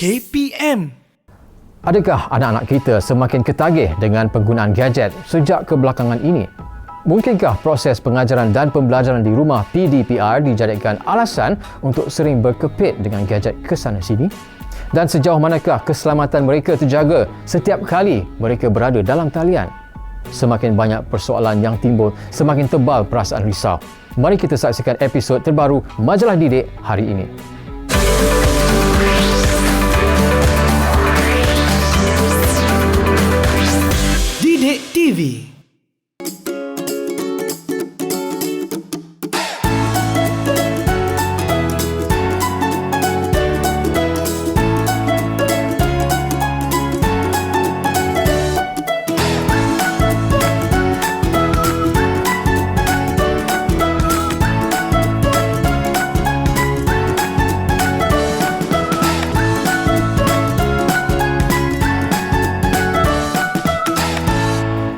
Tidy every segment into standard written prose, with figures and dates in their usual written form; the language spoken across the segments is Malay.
KPM. Adakah anak-anak kita semakin ketagih dengan penggunaan gadget sejak kebelakangan ini? Mungkinkah proses pengajaran dan pembelajaran di rumah PDPR dijadikan alasan untuk sering berkepit dengan gadget ke sana sini? Dan sejauh manakah keselamatan mereka terjaga setiap kali mereka berada dalam talian? Semakin banyak persoalan yang timbul, semakin tebal perasaan risau. Mari kita saksikan episod terbaru Majalah Didik hari ini. Didik TV.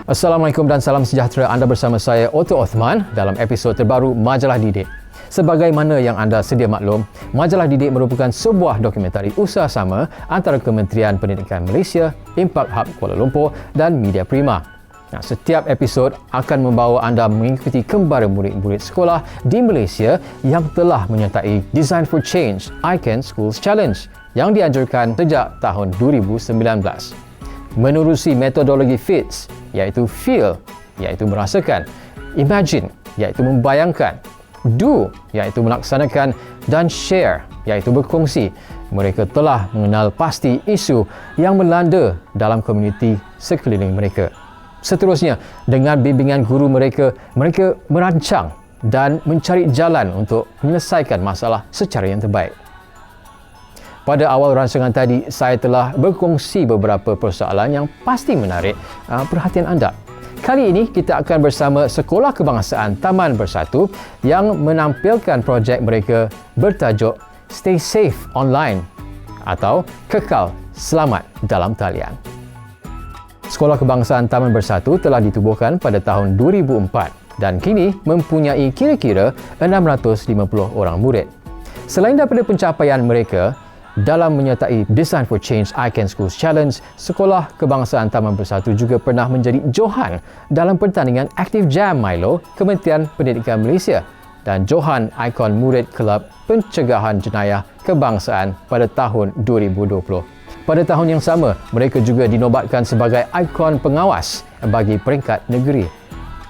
Assalamualaikum dan salam sejahtera. Anda bersama saya Otto Othman dalam episod terbaru Majalah Didik. Sebagaimana yang anda sedia maklum, Majalah Didik merupakan sebuah dokumentari usaha sama antara Kementerian Pendidikan Malaysia, Impact Hub Kuala Lumpur dan Media Prima. Setiap episod akan membawa anda mengikuti kembara murid-murid sekolah di Malaysia yang telah menyertai Design for Change Icon Schools Challenge yang dianjurkan sejak tahun 2019. Menerusi metodologi FITS, iaitu feel, iaitu merasakan, imagine, iaitu membayangkan, do, iaitu melaksanakan, dan share, iaitu berkongsi. Mereka telah mengenal pasti isu yang melanda dalam komuniti sekeliling mereka. Seterusnya, dengan bimbingan guru mereka merancang dan mencari jalan untuk menyelesaikan masalah secara yang terbaik. Pada awal rancangan tadi, saya telah berkongsi beberapa persoalan yang pasti menarik perhatian anda. Kali ini kita akan bersama Sekolah Kebangsaan Taman Bersatu yang menampilkan projek mereka bertajuk Stay Safe Online atau Kekal Selamat Dalam Talian. Sekolah Kebangsaan Taman Bersatu telah ditubuhkan pada tahun 2004 dan kini mempunyai kira-kira 650 orang murid. Selain daripada pencapaian mereka, dalam menyertai Design for Change Icon Schools Challenge, Sekolah Kebangsaan Taman Bersatu juga pernah menjadi johan dalam pertandingan Active Jam Milo Kementerian Pendidikan Malaysia dan johan ikon murid Kelab Pencegahan Jenayah Kebangsaan pada tahun 2020. Pada tahun yang sama, mereka juga dinobatkan sebagai ikon pengawas bagi peringkat negeri.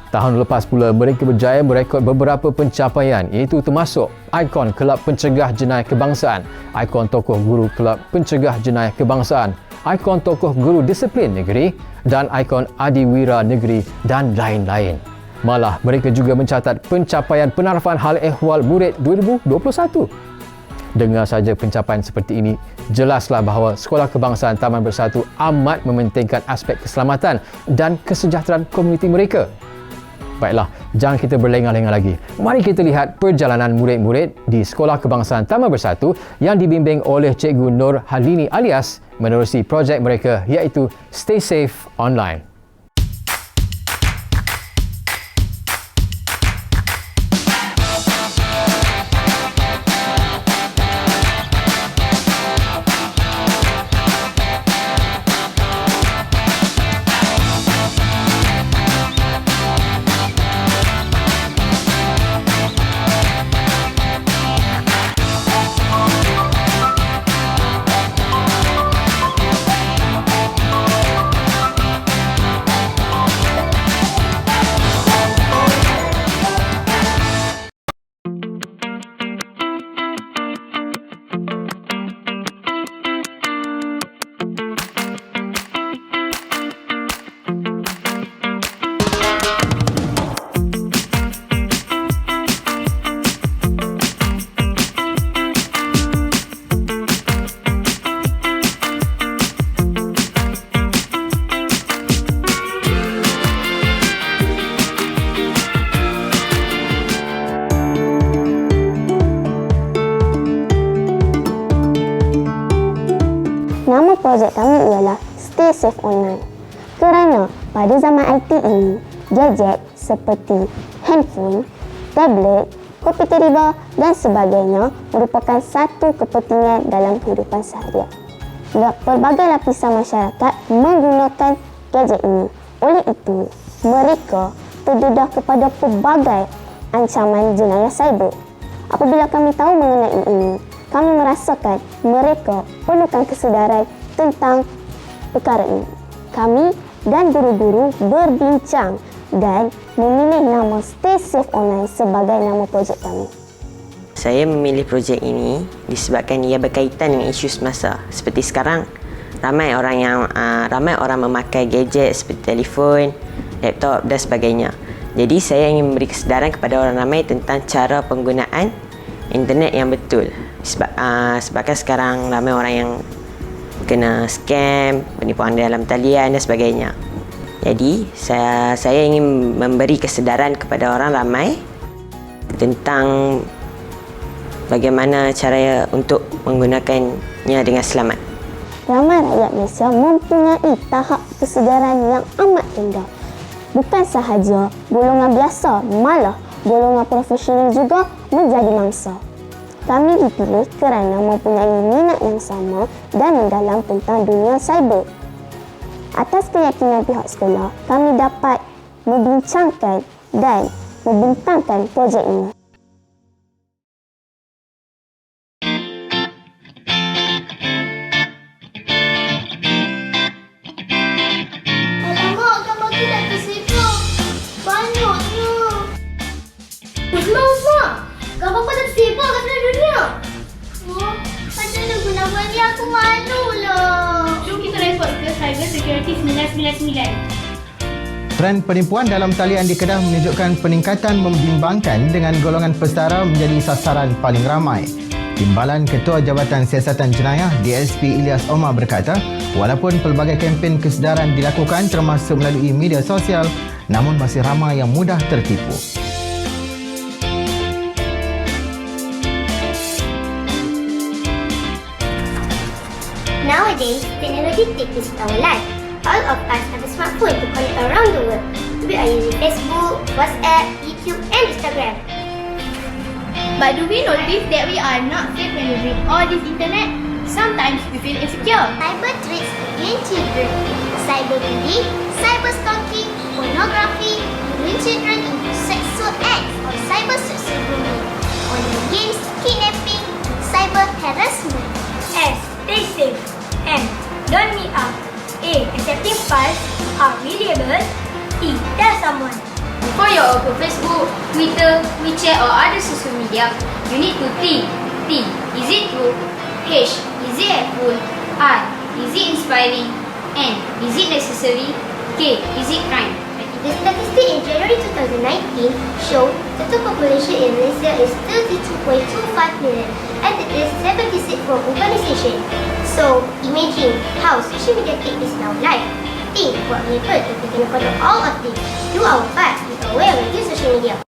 Tahun lepas pula, mereka berjaya merekod beberapa pencapaian iaitu termasuk ikon Kelab Pencegah Jenayah Kebangsaan, ikon tokoh guru Kelab Pencegah Jenayah Kebangsaan, ikon tokoh guru disiplin negeri dan ikon adiwira negeri dan lain-lain. Malah, mereka juga mencatat pencapaian penarafan hal ehwal murid 2021. Dengar saja pencapaian seperti ini, jelaslah bahawa Sekolah Kebangsaan Taman Bersatu amat mementingkan aspek keselamatan dan kesejahteraan komuniti mereka. Baiklah, jangan kita berlengah-lengah lagi. Mari kita lihat perjalanan murid-murid di Sekolah Kebangsaan Taman Bersatu yang dibimbing oleh Cikgu Nur Halini alias menerusi projek mereka iaitu Stay Safe Online. Nama projek kami ialah Stay Safe Online. Kerana pada zaman IT ini, gadget seperti handphone, tablet, komputer riba dan sebagainya merupakan satu kepentingan dalam kehidupan seharian. pelbagai lapisan masyarakat menggunakan gadget ini. Oleh itu, mereka terdedah kepada pelbagai ancaman jenayah cyber. Apabila kami tahu mengenai ini, kami merasakan mereka perlukan kesedaran tentang perkara ini. Kami dan guru-guru berbincang dan memilih nama Stay Safe Online sebagai nama projek kami. Saya memilih projek ini disebabkan ia berkaitan dengan isu semasa. Seperti sekarang, ramai orang memakai gadget seperti telefon, laptop dan sebagainya. Jadi saya ingin memberi kesedaran kepada orang ramai tentang cara penggunaan internet yang betul. Sebabkan sekarang ramai orang yang kena scam, penipuan dalam talian dan sebagainya. Jadi saya ingin memberi kesedaran kepada orang ramai tentang bagaimana cara untuk menggunakannya dengan selamat. Ramai rakyat Malaysia mempunyai tahap kesedaran yang amat rendah. Bukan sahaja golongan biasa, malah golongan profesional juga menjadi mangsa. Kami dipilih kerana mempunyai minat yang sama dan mendalam tentang dunia cyber. Atas keyakinan pihak sekolah, kami dapat membincangkan dan membentangkan projek ini. Alamak, gambar tu dah tersebar. Banyaknya. Mak, gambar kau dah tersebar kat seluruh dunia. Oh, macam mana guna ni? Aku malu lah. Jom kita report ke Cyber Security 999. Trend penipuan dalam talian di Kedah menunjukkan peningkatan membimbangkan dengan golongan pesara menjadi sasaran paling ramai. Timbalan Ketua Jabatan Siasatan Jenayah DSP Ilyas Omar berkata, walaupun pelbagai kempen kesedaran dilakukan termasuk melalui media sosial, namun masih ramai yang mudah tertipu. Nowadays, technology takes our life. All of us have a smartphone to connect around the world. We are using Facebook, WhatsApp, YouTube and Instagram. But do we notice that we are not safe when using all this internet? Sometimes we feel insecure. Cyber threats against children, cyberbullying, cyber stalking, pornography, luring children into sexual acts or cyber sexual bullying, online games, kidnapping, cyber harassment. S. Stay safe. M. Don't meet up. A. Accepting files are reliable. E. Tell someone. Before you open Facebook, Twitter, WeChat or other social media, you need to think. T. Is it true? H. Is it helpful? I. Is it inspiring? N. Is it necessary? K. Is it crime? The statistic in January 2019 show total population in Malaysia is 32.25 million and it is 76 from urbanization. So, imagine how social media take this now life. Think what we heard if we can control all of this. Do our part, be aware when we use social media.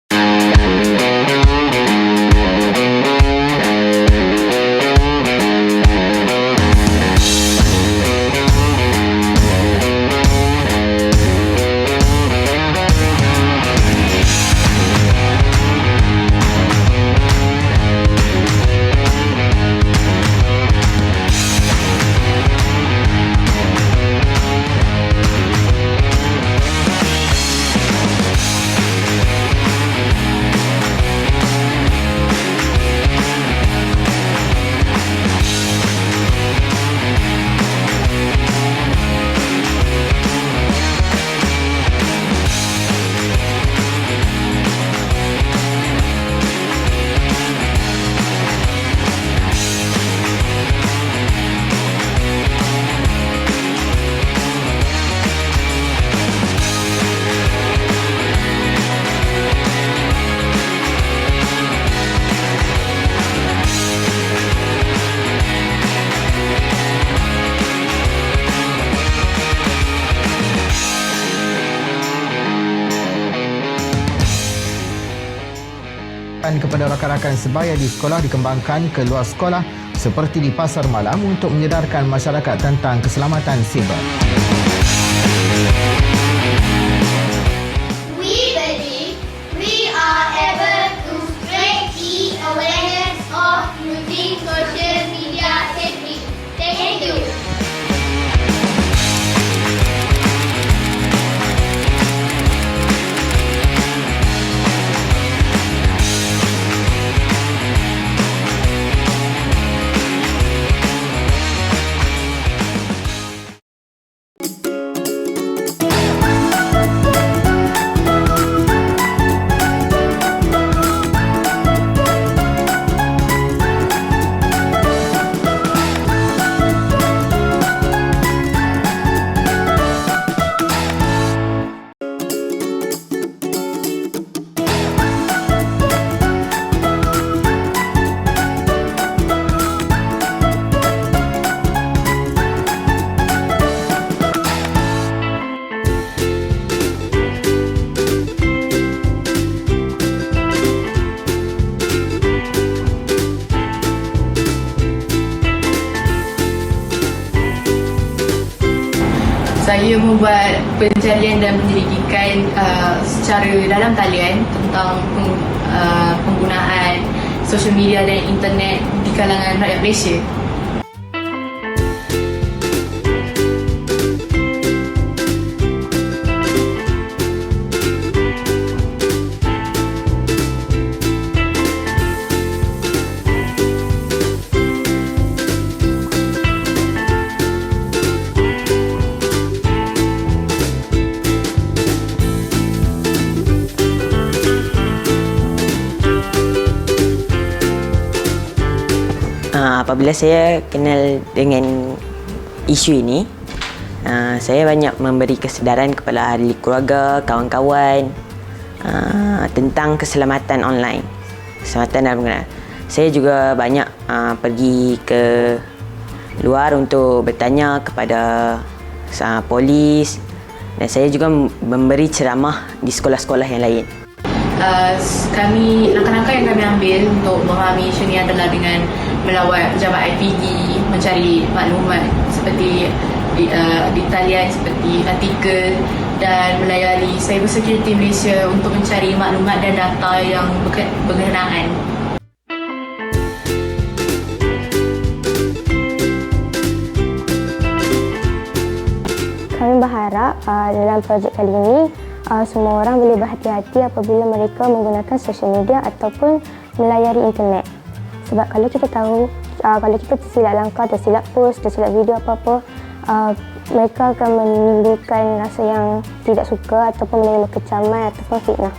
Kepada rakan-rakan sebaya di sekolah dikembangkan ke luar sekolah seperti di pasar malam untuk menyedarkan masyarakat tentang keselamatan siber. We believe we are able to spread the awareness of using social media safely. Thank you. Saya membuat pencarian dan penyelidikan secara dalam talian tentang penggunaan sosial media dan internet di kalangan rakyat Malaysia. Apabila saya kenal dengan isu ini, saya banyak memberi kesedaran kepada ahli keluarga, kawan-kawan tentang keselamatan online, keselamatan dalam penggunaan. Saya juga banyak pergi ke luar untuk bertanya kepada polis, dan saya juga memberi ceramah di sekolah-sekolah yang lain. Langkah-langkah yang kami ambil untuk memahami isu ini adalah dengan melawat pejabat IPD, mencari maklumat seperti di talian seperti artikel, dan melayari Cyber Security Malaysia untuk mencari maklumat dan data yang berkenaan. Kami berharap dalam projek kali ini semua orang boleh berhati-hati apabila mereka menggunakan sosial media ataupun melayari internet. Sebab kalau kita tahu, kalau kita tersilap langkah, tersilap post, tersilap video apa-apa, mereka akan menimbulkan rasa yang tidak suka ataupun menerima kecaman ataupun fitnah.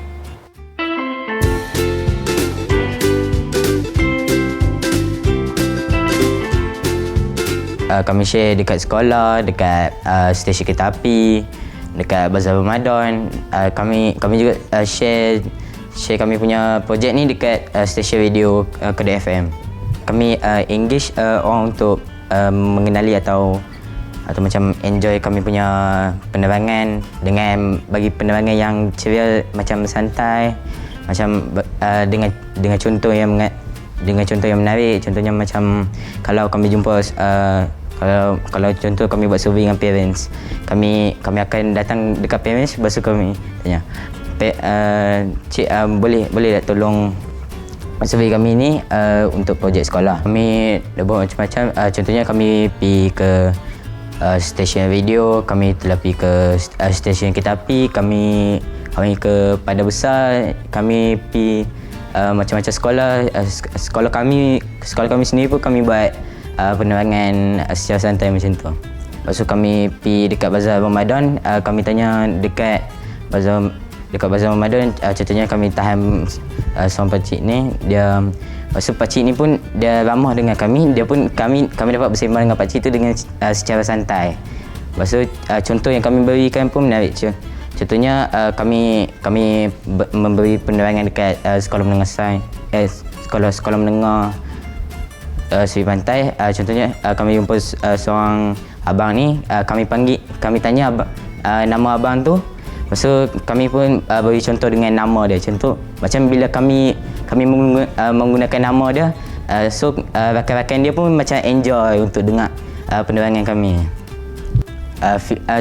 Kami share dekat sekolah, dekat stesen kereta api, dekat Bazar Ramadan. Kami juga share kami punya projek ni dekat stesen radio Kedah FM. Kami engage orang untuk mengenali atau macam enjoy kami punya penerangan dengan bagi penerangan yang ceria, macam santai, macam dengan contoh yang menarik. Contohnya macam kalau kami jumpa kalau contoh kami buat survey dengan parents, kami akan datang dekat parents, lepas tu kami tanya, cik boleh tak tolong survey kami ni untuk projek sekolah. Kami dah buat macam-macam, contohnya kami pergi ke stesen radio, kami telah pergi ke stesen kereta api, kami ke Padang Besar, kami pergi macam-macam sekolah kami sendiri pun kami buat penerangan secara santai macam tu. Lepas tu kami pergi dekat Bazar Ramadan, kami tanya dekat Bazar Ramadan, contohnya kami tahan seorang pakcik ni, lepas tu pakcik ni pun dia ramah dengan kami, kami dapat bersembang dengan pakcik tu dengan secara santai. Lepas tu contoh yang kami berikan pun menarik. Contohnya kami memberi penerangan dekat sekolah menengah sekolah menengah Seri Pantai. Contohnya kami jumpa seorang abang ni, kami tanya nama abang tu. Lepas tu kami pun beri contoh dengan nama dia. Contoh macam bila kami menggunakan nama dia, so rakan-rakan dia pun macam enjoy untuk dengar penerangan kami.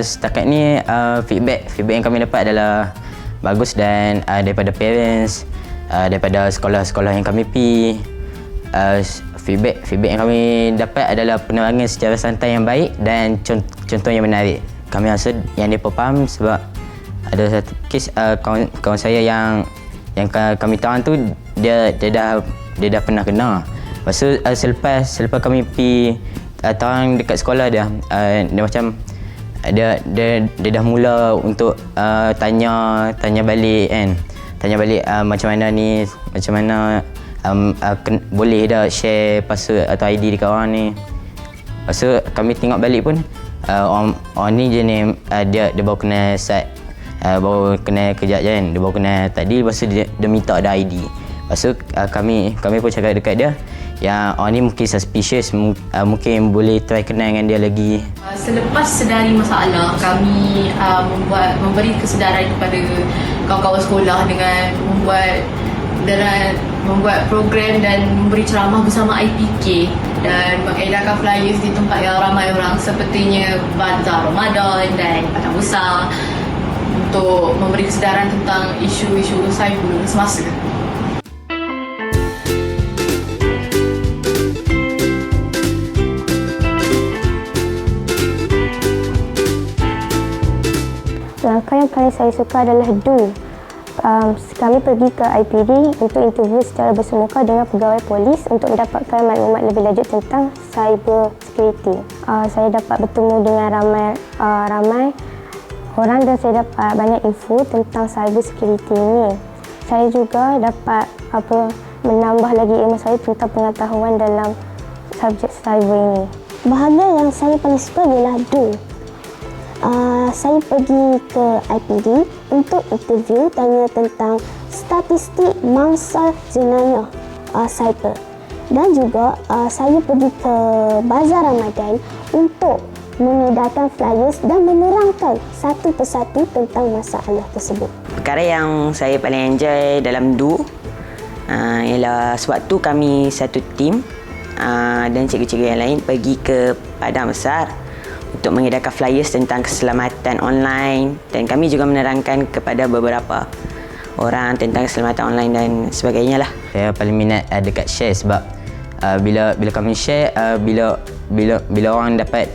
Setakat ni feedback yang kami dapat adalah bagus, dan daripada parents, daripada sekolah-sekolah yang kami pergi, feedback yang kami dapat adalah penerangan secara santai yang baik dan contoh yang menarik. Kami rasa yang mereka faham sebab ada satu kes kawan saya yang kami tahu tu dia dah pernah kena. Lepas tu selepas kami pergi tahu dekat sekolah dia macam dia dah mula untuk tanya balik kan. Tanya balik macam mana ni, macam mana boleh dah share password atau ID dekat orang ni. Lepas tu kami tengok balik pun orang ni jenis dia baru kena sat, baru kena kejap je kan, dia baru kena tadi. Lepas tu dia minta ada ID. Lepas tu kami pun cakap dekat dia yang orang ni mungkin suspicious, mungkin boleh try kenal dengan dia lagi. Selepas sedari masalah, kami memberi kesedaran kepada kawan-kawan sekolah dengan membuat membuat program dan memberi ceramah bersama IPK dan mengedarkan flyers di tempat yang ramai orang sepertinya Bazar Ramadan dan Padang Besar untuk memberi kesedaran tentang isu-isu cyber semasa. Langkah yang paling saya suka adalah do. Kami pergi ke IPD untuk interview secara bersemuka dengan pegawai polis untuk mendapatkan maklumat lebih lanjut tentang cyber security. Saya dapat bertemu dengan ramai orang dan saya dapat banyak info tentang cyber security ini. Saya juga dapat menambah lagi ilmu saya tentang pengetahuan dalam subjek cyber ini. Bahagian yang saya paling suka ialah do. Saya pergi ke IPD untuk interview tanya tentang statistik mangsa jenayah cyber dan juga saya pergi ke Bazar Ramadan untuk mengedarkan flyers dan menerangkan satu persatu tentang masalah tersebut. Perkara yang saya paling enjoy dalam do ialah sewaktu kami satu tim dan cikgu-cikgu yang lain pergi ke Padang Besar untuk mengedarkan flyers tentang keselamatan online dan kami juga menerangkan kepada beberapa orang tentang keselamatan online dan sebagainya lah. Saya paling minat dekat share sebab bila kami share, bila orang dapat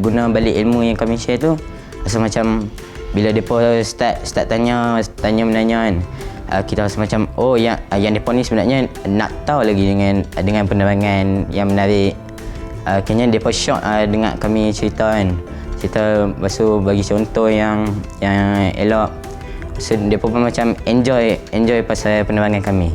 guna balik ilmu yang kami share tu, rasa macam bila depa start tanya menanya kan, kita rasa macam yang depa ni sebenarnya nak tahu lagi dengan penerangan yang menarik. Kayaknya depa shock dengar kami cerita kan. Cerita lepas tu bagi contoh yang elok. So depa pun macam enjoy pasal penerangan kami.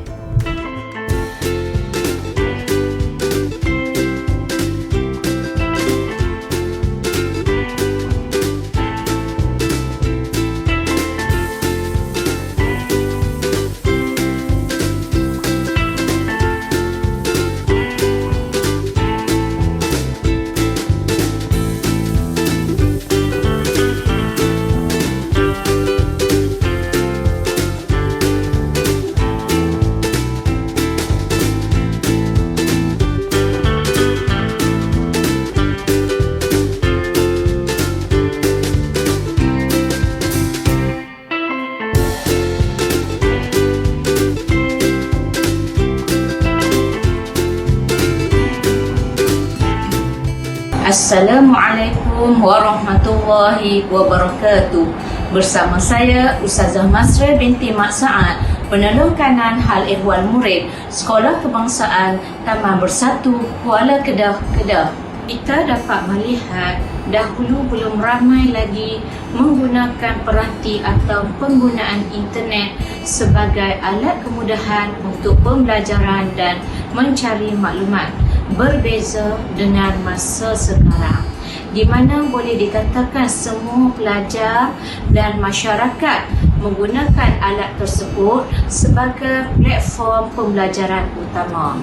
Assalamualaikum warahmatullahi wabarakatuh. Bersama saya Ustazah Masra binti Mak Saad, penolong kanan hal ehwal murid Sekolah Kebangsaan Taman Bersatu Kuala Kedah, Kedah. Kita dapat melihat dahulu belum ramai lagi menggunakan peranti atau penggunaan internet sebagai alat kemudahan untuk pembelajaran dan mencari maklumat. Berbeza dengan masa sekarang di mana boleh dikatakan semua pelajar dan masyarakat menggunakan alat tersebut sebagai platform pembelajaran utama.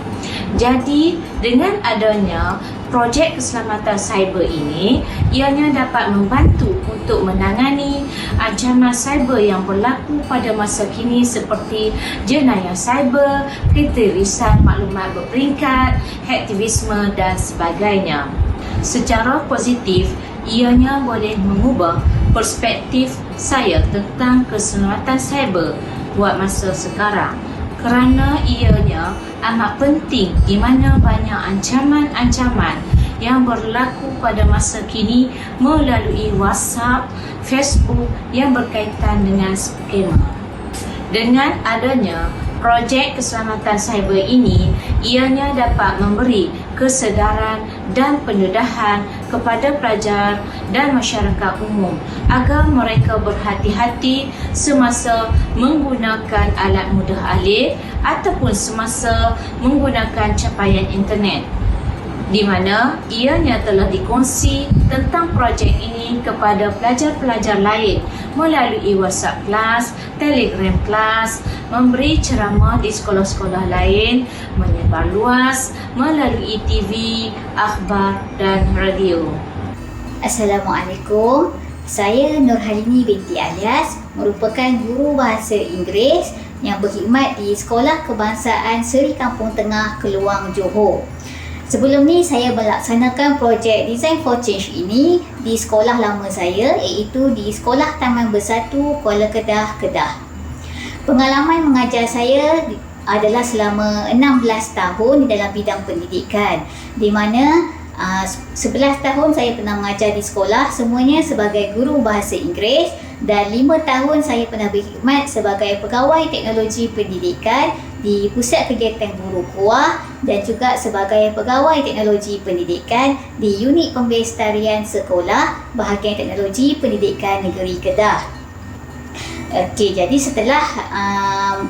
Jadi dengan adanya projek keselamatan cyber ini, ianya dapat membantu untuk menangani ancaman cyber yang berlaku pada masa kini seperti jenayah cyber, ketirisan maklumat berperingkat, hacktivisme dan sebagainya. Secara positif, ianya boleh mengubah perspektif saya tentang keselamatan cyber buat masa sekarang kerana ianya amat penting di mana banyak ancaman-ancaman yang berlaku pada masa kini melalui WhatsApp, Facebook yang berkaitan dengan skema. Dengan adanya projek keselamatan cyber ini, ianya dapat memberi kesedaran dan pendedahan kepada pelajar dan masyarakat umum agar mereka berhati-hati semasa menggunakan alat mudah alih ataupun semasa menggunakan capaian internet, di mana ianya telah dikongsi tentang projek ini kepada pelajar-pelajar lain melalui WhatsApp kelas, Telegram kelas, memberi ceramah di sekolah-sekolah lain, menyebar luas melalui TV, akhbar dan radio. Assalamualaikum. Saya Nurhalini binti Alias, merupakan guru bahasa Inggeris yang berkhidmat di Sekolah Kebangsaan Seri Kampung Tengah, Keluang, Johor. Sebelum ni saya melaksanakan projek Design for Change ini di sekolah lama saya, iaitu di Sekolah Taman Bersatu Kuala Kedah, Kedah. Pengalaman mengajar saya adalah selama 16 tahun di dalam bidang pendidikan, di mana 11 tahun saya pernah mengajar di sekolah, semuanya sebagai guru bahasa Inggeris, dan 5 tahun saya pernah berkhidmat sebagai pegawai teknologi pendidikan di Pusat Kegiatan Guru Kuah dan juga sebagai pegawai teknologi pendidikan di Unit Pembestarian Sekolah Bahagian Teknologi Pendidikan Negeri Kedah. Okey, jadi setelah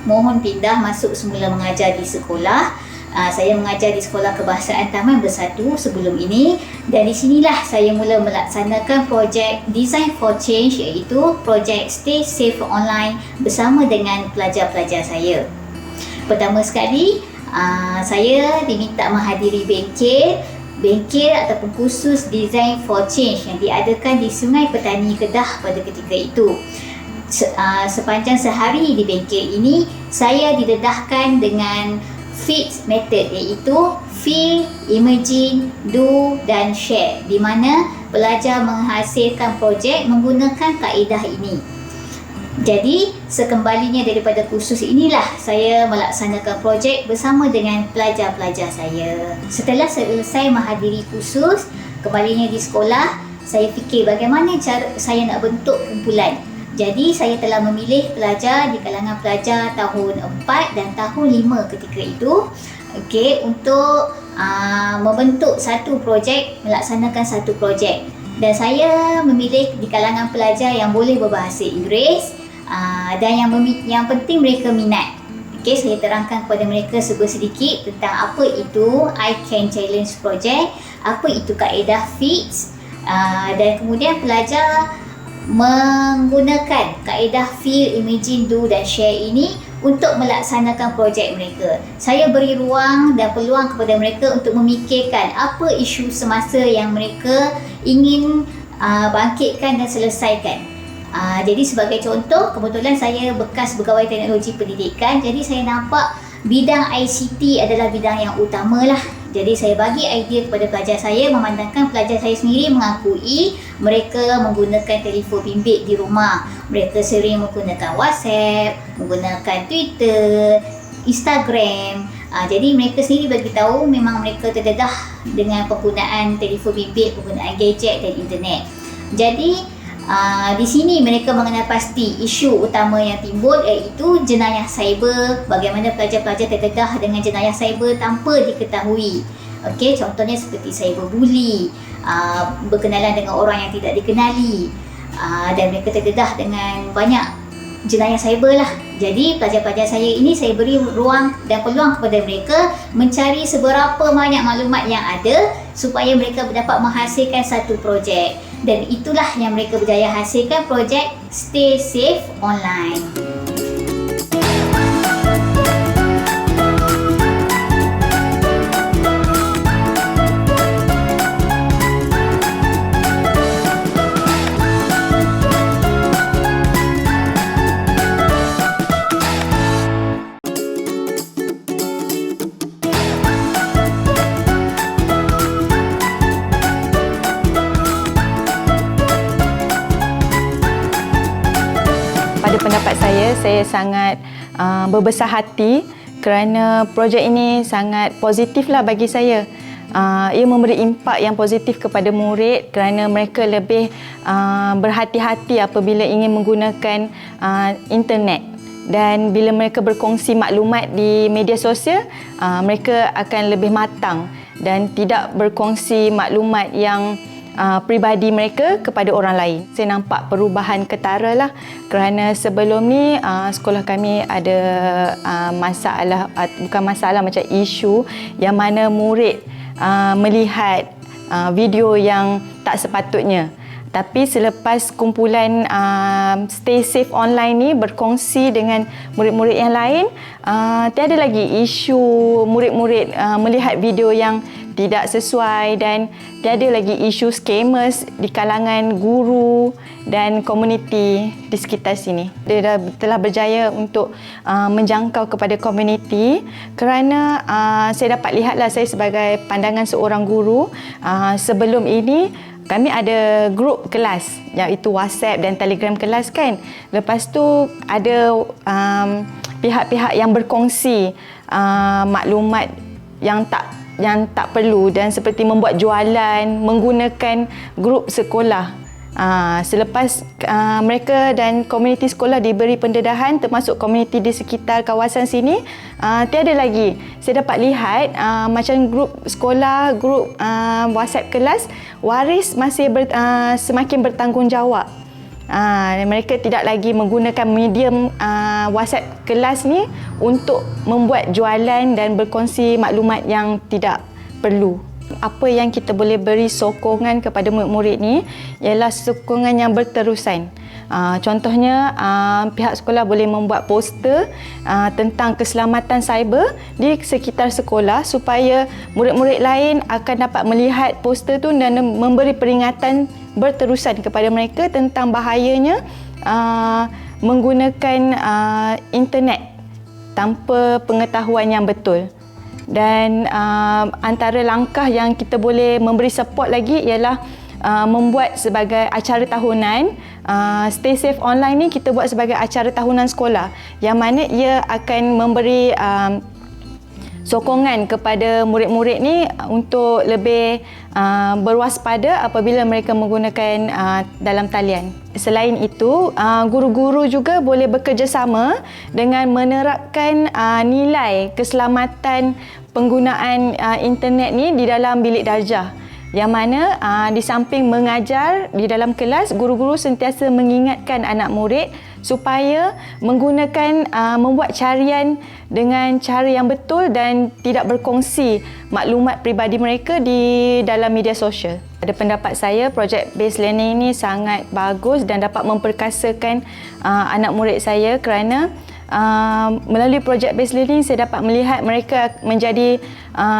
mohon pindah masuk semula mengajar di sekolah, saya mengajar di Sekolah Kebangsaan Taman Bersatu sebelum ini, dan di sinilah saya mula melaksanakan projek Design for Change, iaitu projek Stay Safe Online bersama dengan pelajar-pelajar saya. Pertama sekali, saya diminta menghadiri bengkel ataupun kursus Design for Change yang diadakan di Sungai Petani Kedah pada ketika itu. Sepanjang sehari di bengkel ini, saya didedahkan dengan FITS method, iaitu Feel, Imagine, Do dan Share, di mana pelajar menghasilkan projek menggunakan kaedah ini. Jadi, sekembalinya daripada kursus inilah saya melaksanakan projek bersama dengan pelajar-pelajar saya. Setelah selesai menghadiri kursus, kembalinya di sekolah, saya fikir bagaimana cara saya nak bentuk kumpulan. Jadi, saya telah memilih pelajar di kalangan pelajar tahun 4 dan tahun 5 ketika itu, untuk membentuk satu projek, melaksanakan satu projek. Dan saya memilih di kalangan pelajar yang boleh berbahasa Inggeris dan yang penting mereka minat. Saya terangkan kepada mereka sedikit tentang apa itu I Can Challenge Project, apa itu kaedah FITS, dan kemudian pelajar menggunakan kaedah Feel, Imagine, Do dan Share ini untuk melaksanakan projek mereka. Saya beri ruang dan peluang kepada mereka untuk memikirkan apa isu semasa yang mereka ingin bangkitkan dan selesaikan. Jadi sebagai contoh, kebetulan saya bekas pegawai teknologi pendidikan, jadi saya nampak bidang ICT adalah bidang yang utamalah. Jadi saya bagi idea kepada pelajar saya, memandangkan pelajar saya sendiri mengakui mereka menggunakan telefon bimbit di rumah. Mereka sering menggunakan WhatsApp, menggunakan Twitter, Instagram. Jadi mereka sendiri bagi tahu memang mereka terdedah dengan penggunaan telefon bimbit, penggunaan gadget dan internet. Jadi di sini mereka mengenal pasti isu utama yang timbul, iaitu jenayah cyber, bagaimana pelajar-pelajar terdedah dengan jenayah cyber tanpa diketahui. Contohnya seperti cyberbully, berkenalan dengan orang yang tidak dikenali, dan mereka terdedah dengan banyak jenayah cyber lah. Jadi pelajar-pelajar saya ini saya beri ruang dan peluang kepada mereka mencari seberapa banyak maklumat yang ada supaya mereka dapat menghasilkan satu projek. Dan itulah yang mereka berjaya hasilkan, projek Stay Safe Online. Pendapat saya sangat berbesar hati kerana projek ini sangat positif lah bagi saya. Ia memberi impak yang positif kepada murid kerana mereka lebih berhati-hati apabila ingin menggunakan internet. Dan bila mereka berkongsi maklumat di media sosial, mereka akan lebih matang dan tidak berkongsi maklumat yang peribadi mereka kepada orang lain. Saya nampak perubahan ketara lah kerana sebelum ni sekolah kami ada masalah, bukan masalah, macam isu yang mana murid melihat video yang tak sepatutnya. Tapi selepas kumpulan Stay Safe Online ni berkongsi dengan murid-murid yang lain, tiada lagi isu murid-murid melihat video yang tidak sesuai dan tiada lagi isu scammers di kalangan guru dan komuniti di sekitar sini. Dia telah berjaya untuk menjangkau kepada komuniti kerana saya dapat lihatlah, saya sebagai pandangan seorang guru, sebelum ini kami ada grup kelas, iaitu WhatsApp dan Telegram kelas kan. Lepas tu ada pihak-pihak yang berkongsi maklumat yang tak perlu dan seperti membuat jualan menggunakan grup sekolah. Selepas mereka dan komuniti sekolah diberi pendedahan, termasuk komuniti di sekitar kawasan sini, tiada lagi. Saya dapat lihat macam grup sekolah, grup WhatsApp kelas, waris masih semakin bertanggungjawab. Mereka tidak lagi menggunakan medium WhatsApp kelas ni untuk membuat jualan dan berkongsi maklumat yang tidak perlu. Apa yang kita boleh beri sokongan kepada murid-murid ni ialah sokongan yang berterusan. Contohnya, pihak sekolah boleh membuat poster tentang keselamatan cyber di sekitar sekolah supaya murid-murid lain akan dapat melihat poster tu dan memberi peringatan berterusan kepada mereka tentang bahayanya menggunakan internet tanpa pengetahuan yang betul. Dan antara langkah yang kita boleh memberi support lagi ialah membuat sebagai acara tahunan. Stay Safe Online ni kita buat sebagai acara tahunan sekolah, yang mana ia akan memberi sokongan kepada murid-murid ni untuk lebih berwaspada apabila mereka menggunakan dalam talian. Selain itu, guru-guru juga boleh bekerjasama dengan menerapkan nilai keselamatan penggunaan internet ni di dalam bilik darjah. Yang mana di samping mengajar di dalam kelas, guru-guru sentiasa mengingatkan anak murid supaya menggunakan membuat carian dengan cara yang betul dan tidak berkongsi maklumat peribadi mereka di dalam media sosial. Pada pendapat saya, project based learning ini sangat bagus dan dapat memperkasakan anak murid saya kerana melalui project based learning saya dapat melihat mereka menjadi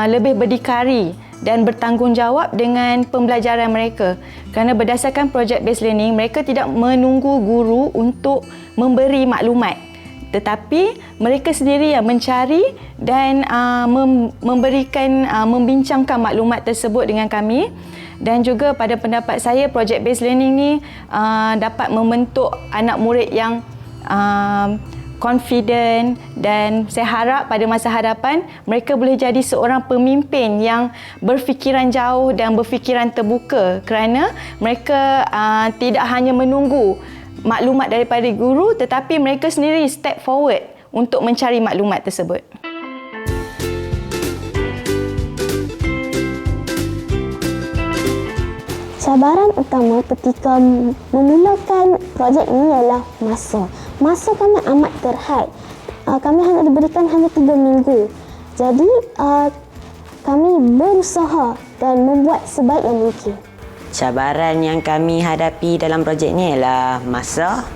lebih berdikari dan bertanggungjawab dengan pembelajaran mereka. Kerana berdasarkan project based learning, mereka tidak menunggu guru untuk memberi maklumat, tetapi mereka sendiri yang mencari dan membincangkan maklumat tersebut dengan kami. Dan juga pada pendapat saya, project based learning ni dapat membentuk anak murid yang confident, dan saya harap pada masa hadapan mereka boleh jadi seorang pemimpin yang berfikiran jauh dan berfikiran terbuka, kerana mereka tidak hanya menunggu maklumat daripada guru, tetapi mereka sendiri step forward untuk mencari maklumat tersebut. Cabaran utama ketika memulakan projek ini ialah masa. Masa kami amat terhad. Kami hanya diberikan hanya 3 minggu. Jadi, kami berusaha dan membuat sebaik yang mungkin. Cabaran yang kami hadapi dalam projek ni ialah masa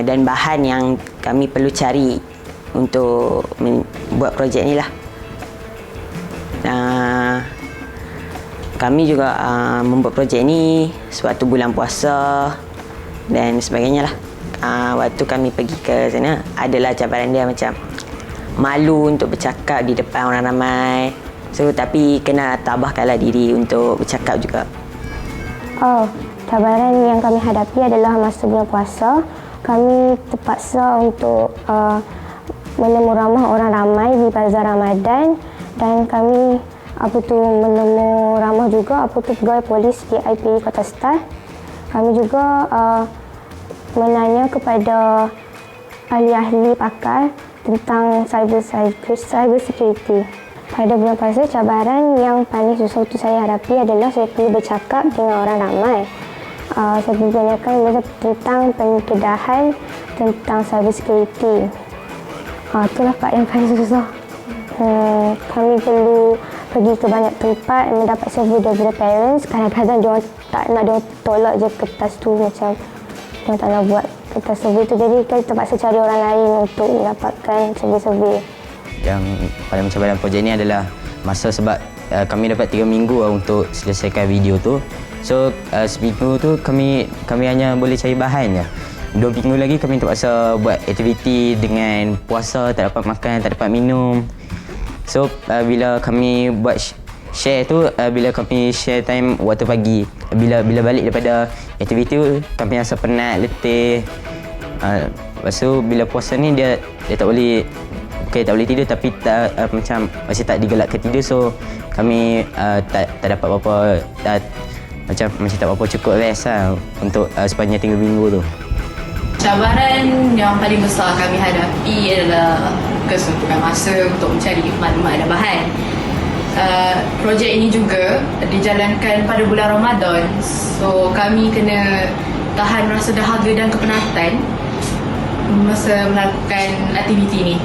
dan bahan yang kami perlu cari untuk buat projek ni lah. Kami juga membuat projek ni sewaktu bulan puasa dan sebagainya lah. Waktu kami pergi ke sana, adalah cabaran dia macam malu untuk bercakap di depan orang ramai. So, tapi kena tabahkanlah diri untuk bercakap juga. Cabaran yang kami hadapi adalah masa bulan puasa. Kami terpaksa untuk menemu ramah orang ramai di bazar Ramadan, dan kami menemu ramah juga pegawai polis di IPD Kota Star. Kami juga menanya kepada ahli-ahli pakar tentang cyber security. Pada bulan puasa, cabaran yang paling susah untuk saya hadapi adalah saya perlu bercakap dengan orang ramai. Saya perlu tanyakan tentang pendedahan tentang cyber security. Itulah part yang paling susah. Kami perlu pergi ke banyak tempat mendapat survey daripada parents. Kadang-kadang diorang tak nak, diorang tolak je kertas tu, macam diorang tak nak buat kertas survey tu. Jadi kita terpaksa cari orang lain untuk mendapatkan survey-survey. Yang paling mencabar dalam projek ni adalah masa, sebab kami dapat 3 minggu untuk selesaikan video tu. So seminggu tu kami hanya boleh cari bahan je. 2 minggu lagi kami terpaksa buat aktiviti dengan puasa, tak dapat makan, tak dapat minum. So bila kami buat share tu, bila kami share time waktu pagi, bila balik daripada aktiviti tu kami rasa penat, letih. Lepas tu bila puasa ni dia tak boleh, bukan tak boleh tidur tapi macam masih tak digalakkan tidur. So kami tak dapat apa-apa, macam tak apa-apa cukup rest lah untuk sepanjang 3 minggu tu. Cabaran yang paling besar kami hadapi adalah kesuntukan masa untuk mencari maklumat dan bahan. Projek ini juga dijalankan pada bulan Ramadan, so kami kena tahan rasa dahaga dan kepenatan masa melakukan aktiviti ini.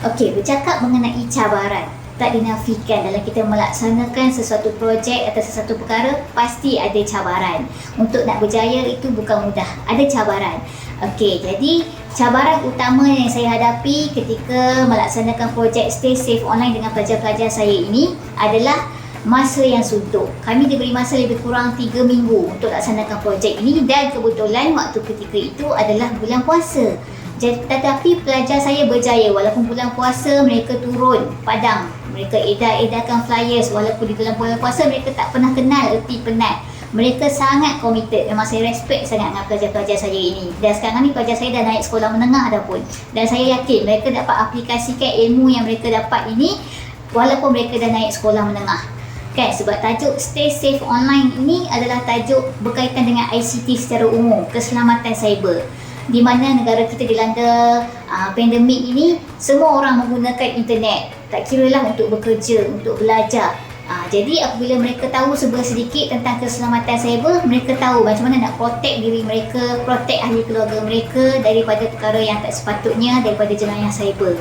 Okey, bercakap mengenai cabaran, tak dinafikan dalam kita melaksanakan sesuatu projek atau sesuatu perkara, pasti ada cabaran. Untuk nak berjaya itu bukan mudah, ada cabaran. Okey, jadi cabaran utama yang saya hadapi ketika melaksanakan projek Stay Safe Online dengan pelajar-pelajar saya ini adalah masa yang suntuk. Kami diberi masa lebih kurang 3 minggu untuk laksanakan projek ini, dan kebetulan waktu ketika itu adalah bulan puasa. Tetapi pelajar saya berjaya, walaupun bulan puasa mereka turun padang, mereka edarkan flyers, walaupun di dalam bulan puasa mereka tak pernah kenal erti penat. Mereka sangat committed. Memang saya respect sangat dengan pelajar-pelajar saya ini. Dan sekarang ni pelajar saya dah naik sekolah menengah dah pun. Dan saya yakin mereka dapat aplikasikan ilmu yang mereka dapat ini walaupun mereka dah naik sekolah menengah. Kan, sebab tajuk Stay Safe Online ini adalah tajuk berkaitan dengan ICT secara umum, keselamatan cyber. Di mana negara kita dilanda pandemik ini, semua orang menggunakan internet. Tak kiralah untuk bekerja, untuk belajar. Jadi apabila mereka tahu sedikit tentang keselamatan cyber, mereka tahu macam mana nak protect diri mereka, protect ahli keluarga mereka daripada perkara yang tak sepatutnya, daripada jenayah cyber.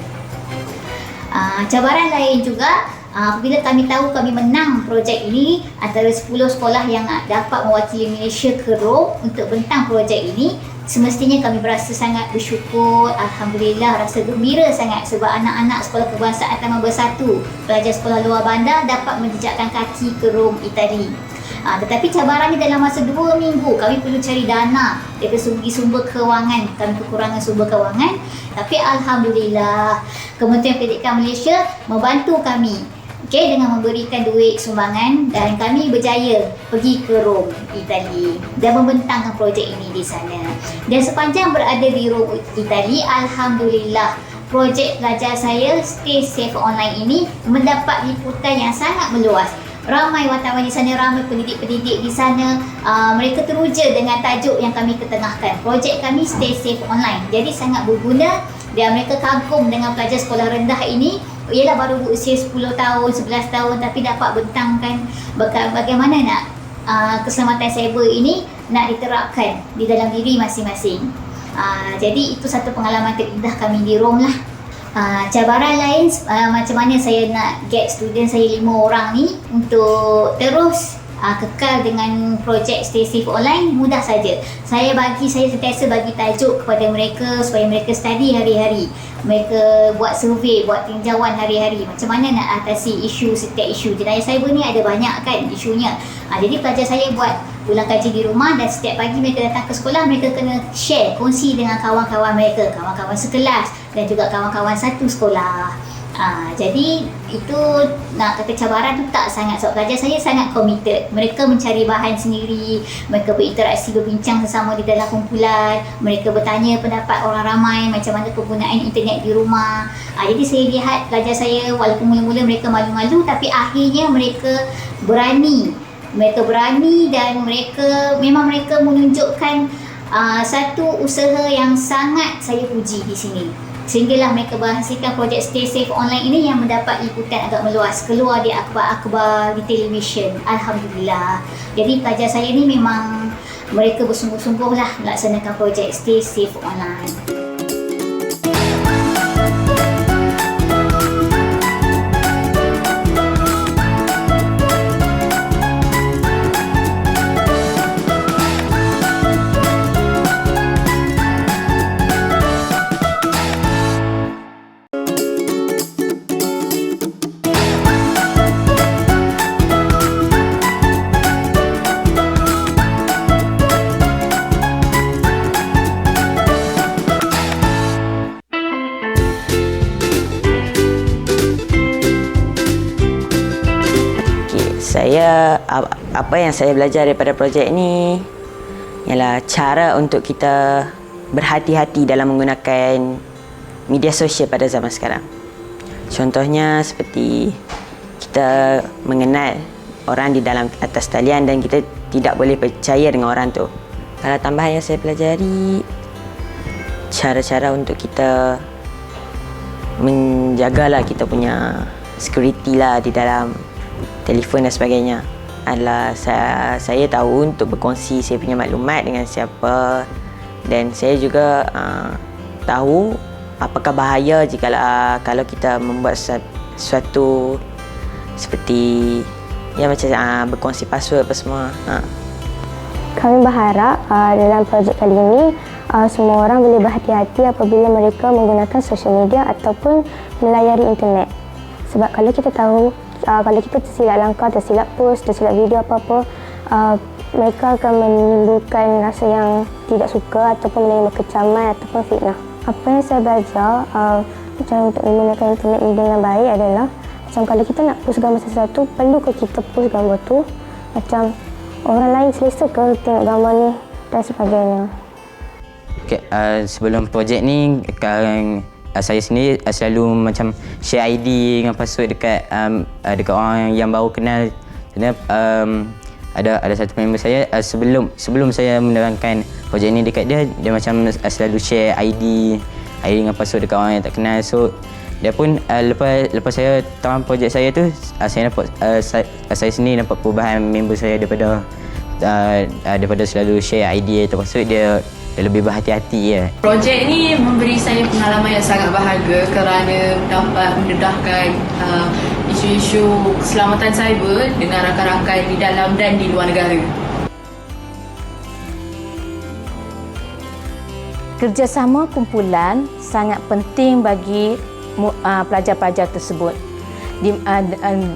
Cabaran lain juga, apabila kami tahu kami menang projek ini, antara 10 sekolah yang dapat mewakili Malaysia ke Rome untuk bentang projek ini, semestinya kami berasa sangat bersyukur, alhamdulillah, rasa gembira sangat sebab anak-anak sekolah kebangsaan Taman Bersatu, pelajar sekolah luar bandar dapat menjejakkan kaki ke Rome, Itali. Tetapi cabarannya dalam masa 2 minggu kami perlu cari dana daripada segi sumber kewangan. Kami kekurangan sumber kewangan, tapi alhamdulillah Kementerian Pendidikan Malaysia membantu kami, okay, dengan memberikan duit sumbangan, dan kami berjaya pergi ke Rome, Itali dan membentangkan projek ini di sana. Dan sepanjang berada di Rome, Itali, alhamdulillah projek pelajar saya Stay Safe Online ini mendapat liputan yang sangat meluas. Ramai wartawan di sana, ramai pendidik-pendidik di sana, mereka teruja dengan tajuk yang kami ketengahkan, projek kami Stay Safe Online. Jadi sangat berguna dan mereka kagum dengan pelajar sekolah rendah ini. Ialah baru berusia 10 tahun, 11 tahun, tapi dapat bentangkan bagaimana nak keselamatan cyber ini nak diterapkan di dalam diri masing-masing. Jadi itu satu pengalaman terindah kami di Rome lah. Cabaran lain, macam mana saya nak get student saya 5 orang ni untuk terus kekal dengan projek Stay Safe Online, mudah saja. Saya sentiasa bagi tajuk kepada mereka supaya mereka study hari-hari. Mereka buat survey, buat tinjauan hari-hari. Macam mana nak atasi setiap isu. Jenayah cyber ni ada banyak kan isunya. Jadi pelajar saya buat ulang kaji di rumah, dan setiap pagi mereka datang ke sekolah, mereka kena share, kongsi dengan kawan-kawan mereka, kawan-kawan sekelas dan juga kawan-kawan satu sekolah. Jadi itu nak kata cabaran tu tak sangat, sebab pelajar saya sangat committed. Mereka mencari bahan sendiri, mereka berinteraksi, berbincang sesama di dalam kumpulan, mereka bertanya pendapat orang ramai macam mana penggunaan internet di rumah. Jadi saya lihat pelajar saya, walaupun mula-mula mereka malu-malu, tapi akhirnya mereka berani dan mereka menunjukkan satu usaha yang sangat saya puji di sini. Sehinggalah mereka berhasilkan projek Stay Safe Online ini yang mendapat liputan agak meluas, keluar di akhbar-akhbar di televisyen. Alhamdulillah. Jadi pelajar saya ni memang mereka bersungguh-sungguh lah melaksanakan projek Stay Safe Online. apa yang saya belajar daripada projek ni ialah cara untuk kita berhati-hati dalam menggunakan media sosial pada zaman sekarang. Contohnya seperti kita mengenal orang di dalam atas talian dan kita tidak boleh percaya dengan orang tu. Kalau tambahan yang saya pelajari, cara-cara untuk kita menjagalah kita punya security lah di dalam telefon dan sebagainya adalah saya tahu untuk berkongsi saya punya maklumat dengan siapa, dan saya juga tahu apakah bahaya jika kalau kita membuat suatu seperti macam berkongsi password apa semua. Kami berharap dalam projek kali ini semua orang boleh berhati-hati apabila mereka menggunakan sosial media ataupun melayari internet. Sebab kalau kita tahu, kalau kita tersilap langkah, tersilap post, tersilap video apa-apa, mereka akan menimbulkan rasa yang tidak suka ataupun menerima kecaman ataupun fitnah. Apa yang saya belajar macam untuk menggunakan internet ini dengan baik adalah macam kalau kita nak post gambar sesuatu, perlu ke kita post gambar tu macam orang lain selesa ke tengok gambar ni dan sebagainya. Okay, sebelum projek ni saya sendiri selalu macam share ID dengan password dekat orang yang baru kenal. Dan ada satu member saya sebelum saya menerangkan projek ni dekat dia macam selalu share ID dengan password dekat orang yang tak kenal. So dia pun lepas saya tamat projek saya tu, saya nampak saya sendiri nampak perubahan member saya daripada selalu share ID atau password, dia lebih berhati-hati ya. Projek ni memberi saya pengalaman yang sangat berharga kerana dapat mendedahkan isu-isu keselamatan cyber dengan rakan-rakan di dalam dan di luar negara. Kerjasama kumpulan sangat penting bagi pelajar-pelajar tersebut.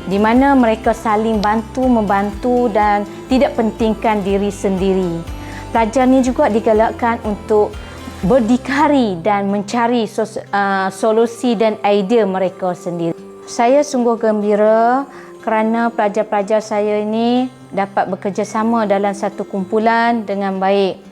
Di mana mereka saling membantu dan tidak pentingkan diri sendiri. Pelajar ni juga digalakkan untuk berdikari dan mencari solusi dan idea mereka sendiri. Saya sungguh gembira kerana pelajar-pelajar saya ini dapat bekerjasama dalam satu kumpulan dengan baik.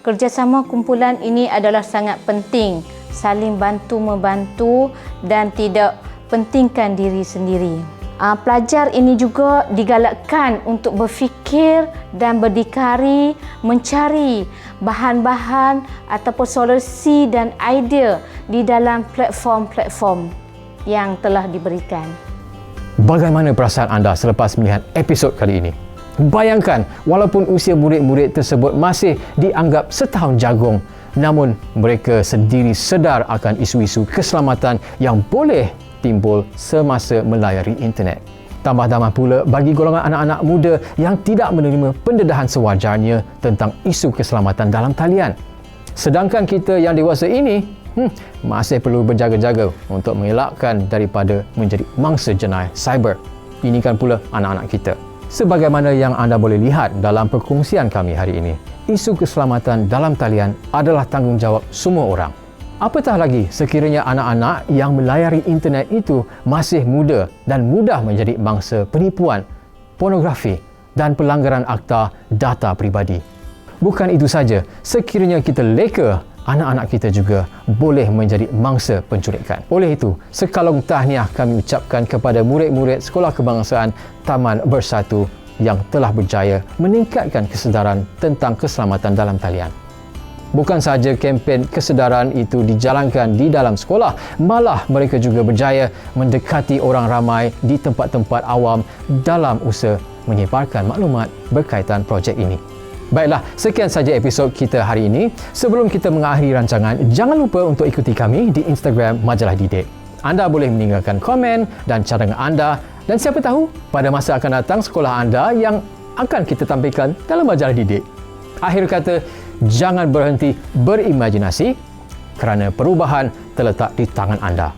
Kerjasama kumpulan ini adalah sangat penting, saling bantu-membantu dan tidak pentingkan diri sendiri. Pelajar ini juga digalakkan untuk berfikir dan berdikari, mencari bahan-bahan ataupun solusi dan idea di dalam platform-platform yang telah diberikan. Bagaimana perasaan anda selepas melihat episod kali ini? Bayangkan, walaupun usia murid-murid tersebut masih dianggap setahun jagung, namun mereka sendiri sedar akan isu-isu keselamatan yang boleh timbul semasa melayari internet. Tambah-tambah pula bagi golongan anak-anak muda yang tidak menerima pendedahan sewajarnya tentang isu keselamatan dalam talian. Sedangkan kita yang dewasa ini masih perlu berjaga-jaga untuk mengelakkan daripada menjadi mangsa jenayah cyber. Ini kan pula anak-anak kita. Sebagaimana yang anda boleh lihat dalam perkongsian kami hari ini, isu keselamatan dalam talian adalah tanggungjawab semua orang. Apatah lagi sekiranya anak-anak yang melayari internet itu masih muda dan mudah menjadi mangsa penipuan, pornografi dan pelanggaran akta data peribadi. Bukan itu saja, sekiranya kita leka, anak-anak kita juga boleh menjadi mangsa penculikan. Oleh itu, sekalong tahniah kami ucapkan kepada murid-murid Sekolah Kebangsaan Taman Bersatu yang telah berjaya meningkatkan kesedaran tentang keselamatan dalam talian. Bukan sahaja kempen kesedaran itu dijalankan di dalam sekolah, malah mereka juga berjaya mendekati orang ramai di tempat-tempat awam dalam usaha menyebarkan maklumat berkaitan projek ini. Baiklah, sekian saja episod kita hari ini. Sebelum kita mengakhiri rancangan, jangan lupa untuk ikuti kami di Instagram Majalah Didik. Anda boleh meninggalkan komen dan cadangan anda, dan siapa tahu pada masa akan datang sekolah anda yang akan kita tampilkan dalam Majalah Didik. Akhir kata, jangan berhenti berimajinasi kerana perubahan terletak di tangan anda.